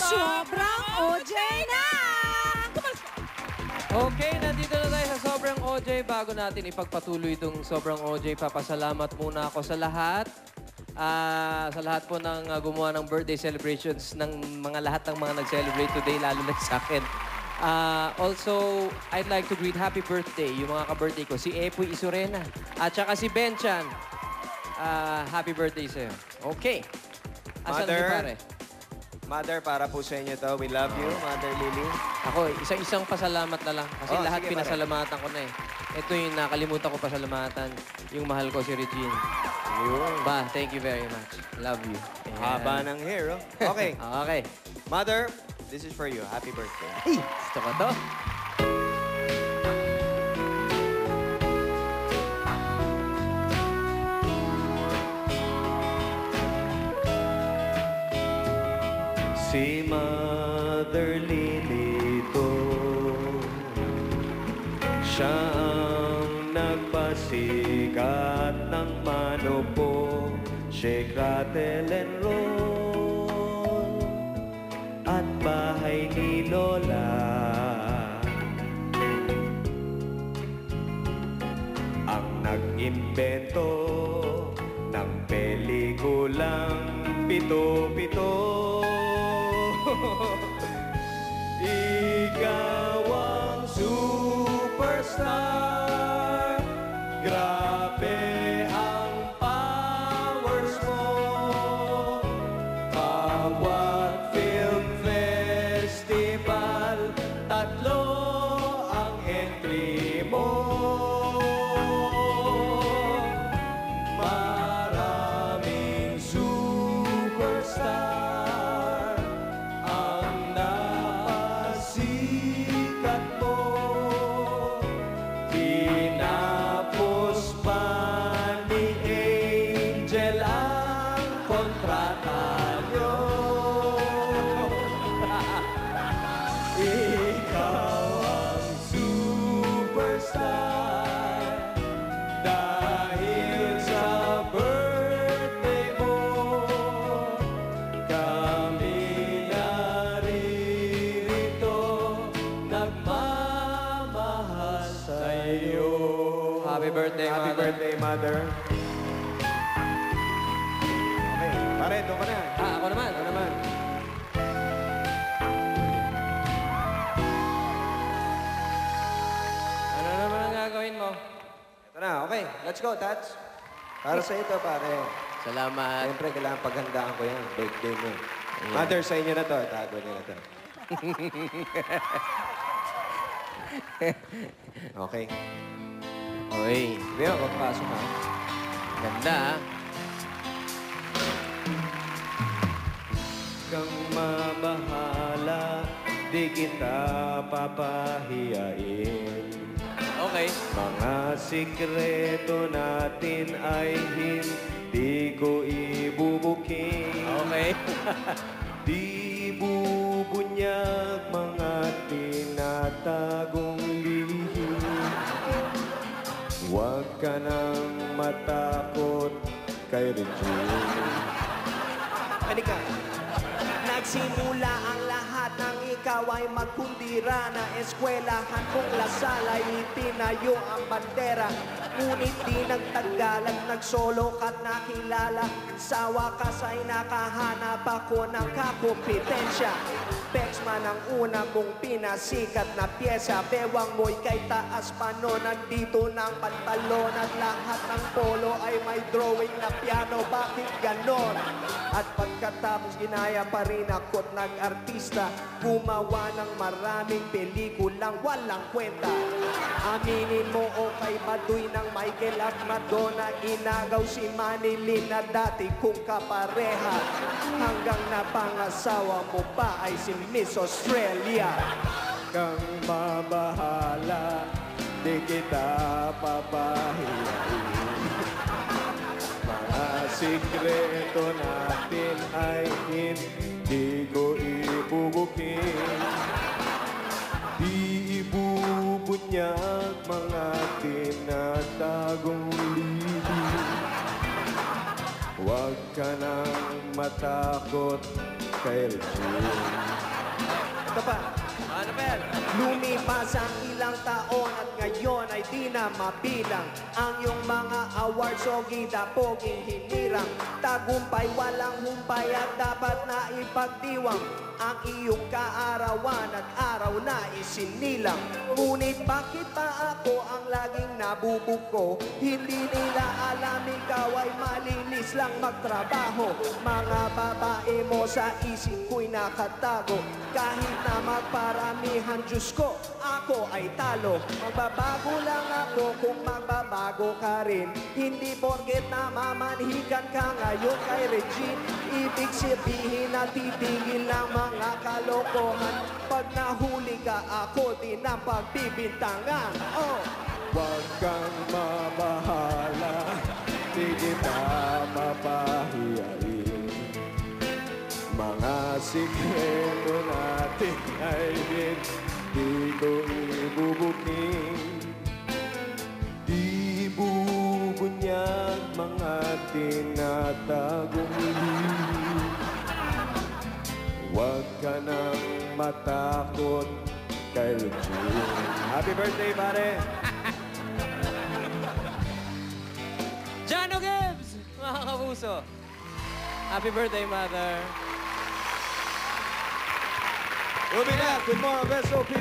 Sobrang OJ na! Okay, nandito na tayo sa Sobrang OJ. Bago natin ipagpatuloy itong Sobrang OJ, papasalamat muna ako sa lahat. Sa lahat po ng gumawa ng birthday celebrations ng lahat ng mga nag-celebrate today, lalo na sa akin. Also, I'd like to greet happy birthday yung mga ka-birthday ko. Si Epoy Isurena at saka si Benchan. Happy birthday sa'yo. Okay. Asan Mother, si pare? Mother, para po sa inyo to. We love you, Mother Lily. Ako, isang pasalamat na lang. Kasi Oh, lahat sige, pinasalamatan ko na eh. Ito yung nakalimutan ko pasalamatan. Yung mahal ko si Regine. Yun. Ba, thank you very much. Love you. Ayan. Haba ng hair, oh. Okay. Okay. Mother, this is for you. Happy birthday. Ay, gusto ko to. Si Mother Lily to, siya ang nagpasikat ng manopo, shake, rattle, and roll, at bahay ni Lola. Ang nag-imbento ng pelikulang Pito-Pito. Ikaw ang superstar. Grabe ang powers mo. Bawat film festival, tatlo ang entry mo. Maraming superstar ang napasikat mo. Tinapos pa ni Angel ang kontrata nyo. Ikaw ang superstar dahil sa birthday mo. Kami naririto nagmamahal sa'yo. Happy birthday, Happy Mother. birthday, Mother. Okay, pare, doon ka na. Ako naman. Ako naman. Ano naman ang gagawin mo? Ito na, okay. Let's go, Tats. Para sa ito, pare. Salamat. Siyempre, kailangan paghandaan ko yan. Birthday mo. Mother, sa inyo na to. Tago niyo na to. Okay. Uy, Sige, magpasok ha. ganda ah. Kang mabahala, di kita papahiyain. Okay. Mga sikreto natin ay hindi ko ibubuking. Okay. Di bubunyag mga tinatagong lihim. Huwag ka nang matakot kay Regine. Halika. Nagsimula ang lahat ng ikaw ay magkundira na eskwelahan kung Lasal ay itinayo ang bandera. Ngunit di nagtagal at nagsolo ka't nakilala. Sa wakas ay nakahanap ako ng kakumpetensya. Bexman ang una mong pinasikat na pyesa. Bewang mo'y kay taas pa no. Nandito ng pantalon at lahat ng polo ay may drawing na piano. Bakit ganon? At pagkatapos ginaya pa rin ako't nag-artista. Gumawa ng maraming pelikulang walang kwenta. Aminin mo o kay Baduy ng Michael at Madonna. Inagaw si Manilin na dati kong kapareha. Hanggang napangasawa mo pa ay si Miss Australia. Kang mabahala, di kita papahiyain. Mga sikreto natin ay hindi ko ibubuking. Di ibubunyag mga tinatagong lihim. Huwag ka nang matakot kay Regine. Ito pa. Ano ba yan? Lumipas ang ilang taon at ngayon ay di na mabilang ang iyong mga awards o gidapoging hinirang. Tagumpay walang humpay at dapat na ipagdiwang ang iyong kaarawan at araw na isinilang. Ngunit bakit pa ako ang laging nabubuko? Hindi nila alam ikaw ay malinis lang magtrabaho. Mga babae mo sa isip ko'y nakatago. Kahit na magparamihan, Diyos ko, ako ay talo. Magbabago lang ako kung magbabago ka rin. Hindi porket na mamanhikan ka ngayon kay Regine. Ibig sabihin na titigil ng mga kalokohan. Pag nahuli ka, ako din ang pagbibintangan. Oh! Huwag kang mabahala, di kita mapahiyain. Mga sikreto natin ay di ko ibubuking. Di bubunyag mga tinatagong hihim. Huwag ka nang matakot kay Regine. Happy birthday, pare! Jano Gibbs! Mga kapuso. Happy birthday, Mother. We'll be back with more of SOP.